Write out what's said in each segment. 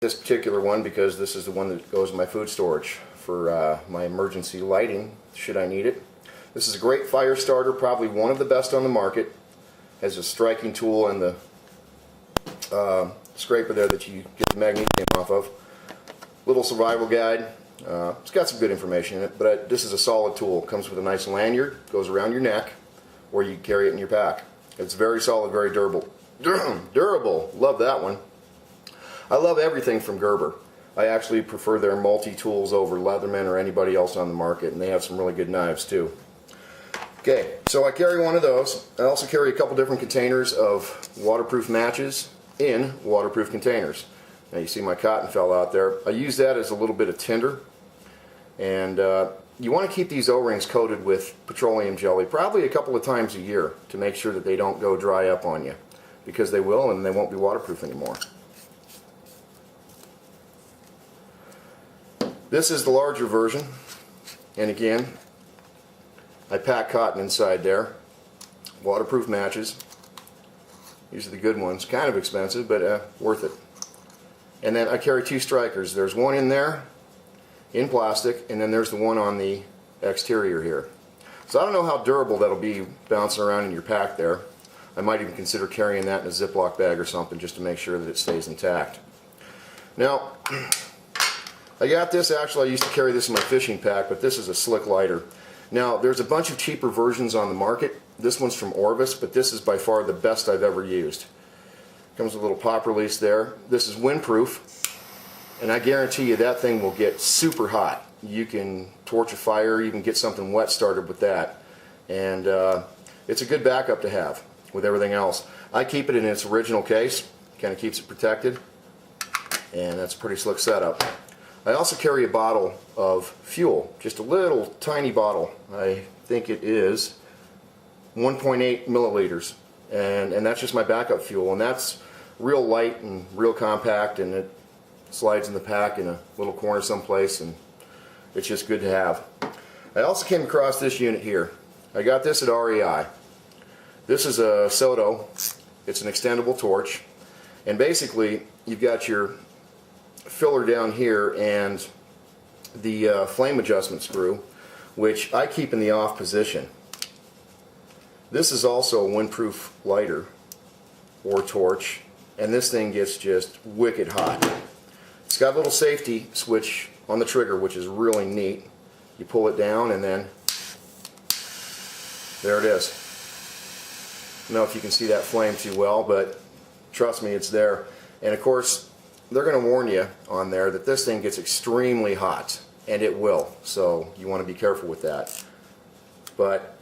This particular one because this is the one that goes in my food storage for my emergency lighting should I need it. This is a great fire starter, probably one of the best on the market. Has a striking tool and the scraper there that you get the magnesium off of. Little survival guide. It's got some good information in it, but this is a solid tool. It comes with a nice lanyard, goes around your neck, or you carry it in your pack. It's very solid, very durable. Durable. Love that one. I love everything from Gerber. I actually prefer their multi-tools over Leatherman or anybody else on the market, and they have some really good knives too. Okay, so I carry one of those. I also carry a couple different containers of waterproof matches in waterproof containers. Now you see my cotton fell out there. I use that as a little bit of tinder, and you want to keep these O-rings coated with petroleum jelly probably a couple of times a year to make sure that they don't go dry up on you, because they will, and they won't be waterproof anymore. This is the larger version, and again, I pack cotton inside there. Waterproof matches. These are the good ones. Kind of expensive, but worth it. And then I carry two strikers. There's one in there, in plastic, and then there's the one on the exterior here. So I don't know how durable that'll be bouncing around in your pack there. I might even consider carrying that in a Ziploc bag or something just to make sure that it stays intact. Now, I got this, actually I used to carry this in my fishing pack, but this is a slick lighter. Now, there's a bunch of cheaper versions on the market. This one's from Orvis, but this is by far the best I've ever used. Comes with a little pop release there. This is windproof, and I guarantee you that thing will get super hot. You can torch a fire, even get something wet started with that. And it's a good backup to have with everything else. I keep it in its original case, kind of keeps it protected, and that's a pretty slick setup. I also carry a bottle of fuel, just a little tiny bottle. I think it is 1.8 milliliters, and that's just my backup fuel, and that's real light and real compact, and it slides in the pack in a little corner someplace, and it's just good to have. I also came across this unit here. I got this at REI. This is a Soto. It's an extendable torch, and basically you've got your filler down here and the flame adjustment screw, which I keep in the off position. This is also a windproof lighter or torch, and this thing gets just wicked hot. It's got a little safety switch on the trigger, which is really neat. You pull it down and then there it is. I don't know if you can see that flame too well, but trust me, it's there. And of course, they're going to warn you on there that this thing gets extremely hot, and it will, so you want to be careful with that. But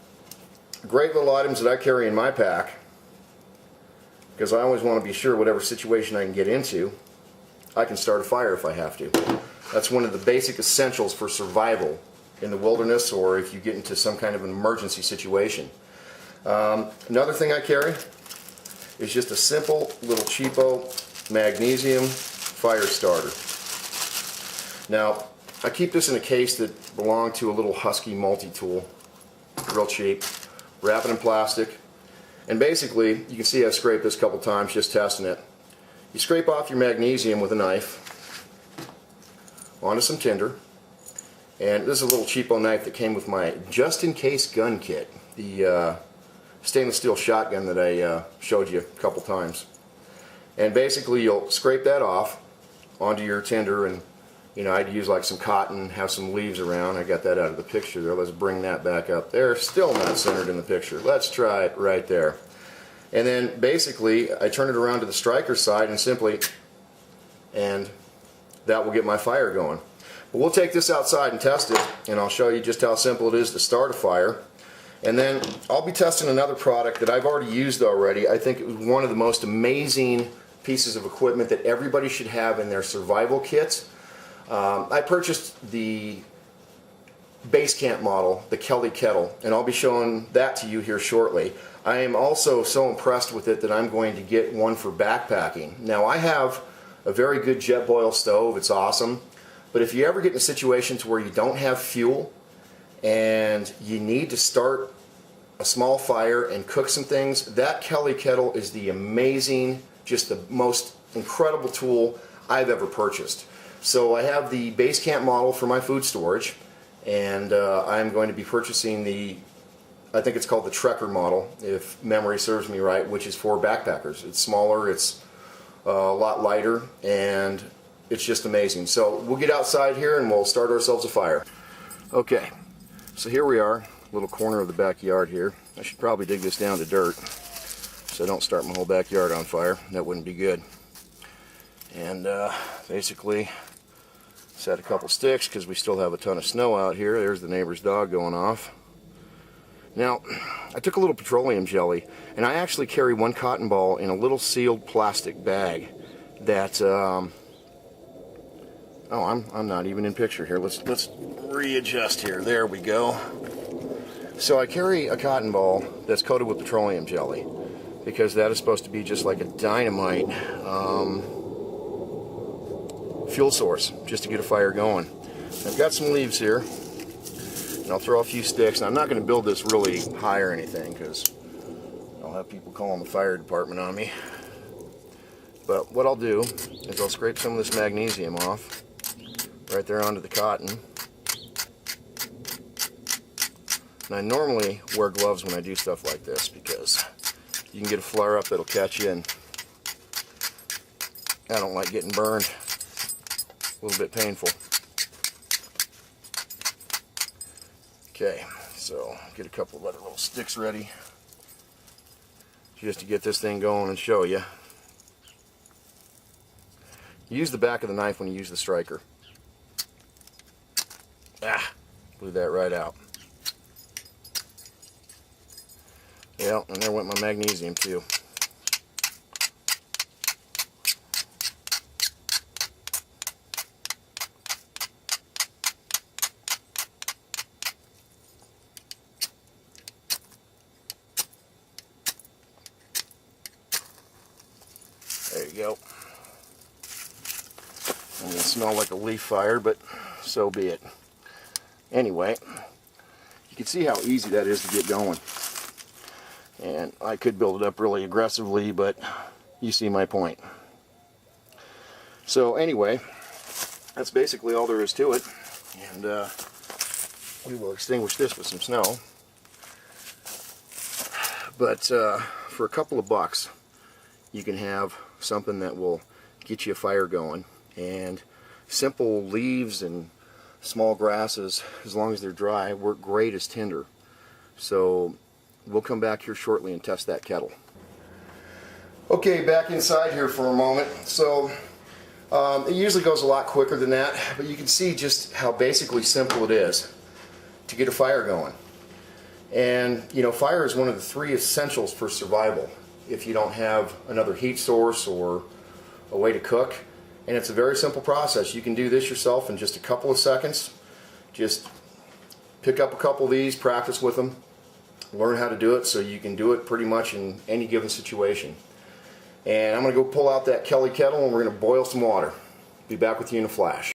great little items that I carry in my pack, because I always want to be sure whatever situation I can get into, I can start a fire if I have to. That's one of the basic essentials for survival in the wilderness, or if you get into some kind of an emergency situation. Another thing I carry is just a simple little cheapo magnesium fire starter. Now, I keep this in a case that belonged to a little Husky multi-tool, real cheap, wrap it in plastic, and basically, you can see I scraped this a couple times just testing it. You scrape off your magnesium with a knife onto some tinder, and this is a little cheapo knife that came with my just-in-case gun kit, the stainless steel shotgun that I showed you a couple times. And basically you'll scrape that off onto your tinder, and you know, I'd use like some cotton, have some leaves around. I got that out of the picture there. Let's bring that back up there. Still not centered in the picture. Let's try it right there. And then basically I turn it around to the striker side and simply, and that will get my fire going. But we'll take this outside and test it, and I'll show you just how simple it is to start a fire. And then I'll be testing another product that I've already used already. I think it was one of the most amazing pieces of equipment that everybody should have in their survival kits. I purchased the base camp model, the Kelly kettle, and I'll be showing that to you here shortly. I am also so impressed with it that I'm going to get one for backpacking. Now, I have a very good jet boil stove. It's awesome. But if you ever get in a situation to where you don't have fuel and you need to start a small fire and cook some things, that Kelly kettle is the amazing, just the most incredible tool I've ever purchased. So I have the base camp model for my food storage, and I'm going to be purchasing the, I think it's called the Trekker model, if memory serves me right, which is for backpackers. It's smaller, it's a lot lighter, and it's just amazing. So we'll get outside here and we'll start ourselves a fire. Okay, so here we are, little corner of the backyard here. I should probably dig this down to dirt so I don't start my whole backyard on fire. That wouldn't be good. And basically set a couple sticks because we still have a ton of snow out here. There's the neighbor's dog going off. Now, I took a little petroleum jelly, and I actually carry one cotton ball in a little sealed plastic bag that, oh, I'm not even in picture here. Let's readjust here. There we go. So I carry a cotton ball that's coated with petroleum jelly because that is supposed to be just like a dynamite fuel source, just to get a fire going. I've got some leaves here, and I'll throw a few sticks. Now, I'm not going to build this really high or anything because I'll have people calling the fire department on me. But what I'll do is I'll scrape some of this magnesium off right there onto the cotton. And I normally wear gloves when I do stuff like this because you can get a flare up that'll catch you, and I don't like getting burned. A little bit painful. Okay, so get a couple of other little sticks ready just to get this thing going and show you. Use the back of the knife when you use the striker. Ah, blew that right out. Yeah, and there went my magnesium too. There you go. It's going to smell like a leaf fire, but so be it. Anyway, you can see how easy that is to get going. And I could build it up really aggressively, but you see my point. So anyway, that's basically all there is to it. And we will extinguish this with some snow. But for a couple of bucks, you can have something that will get you a fire going. And simple leaves and small grasses, as long as they're dry, work great as tinder. So we'll come back here shortly and test that kettle. Okay, back inside here for a moment. So it usually goes a lot quicker than that, but you can see just how basically simple it is to get a fire going. And you know, fire is one of the 3 essentials for survival if you don't have another heat source or a way to cook. And it's a very simple process. You can do this yourself in just a couple of seconds. Just pick up a couple of these, practice with them, learn how to do it so you can do it pretty much in any given situation. And I'm going to go pull out that Kelly kettle and we're going to boil some water. Be back with you in a flash.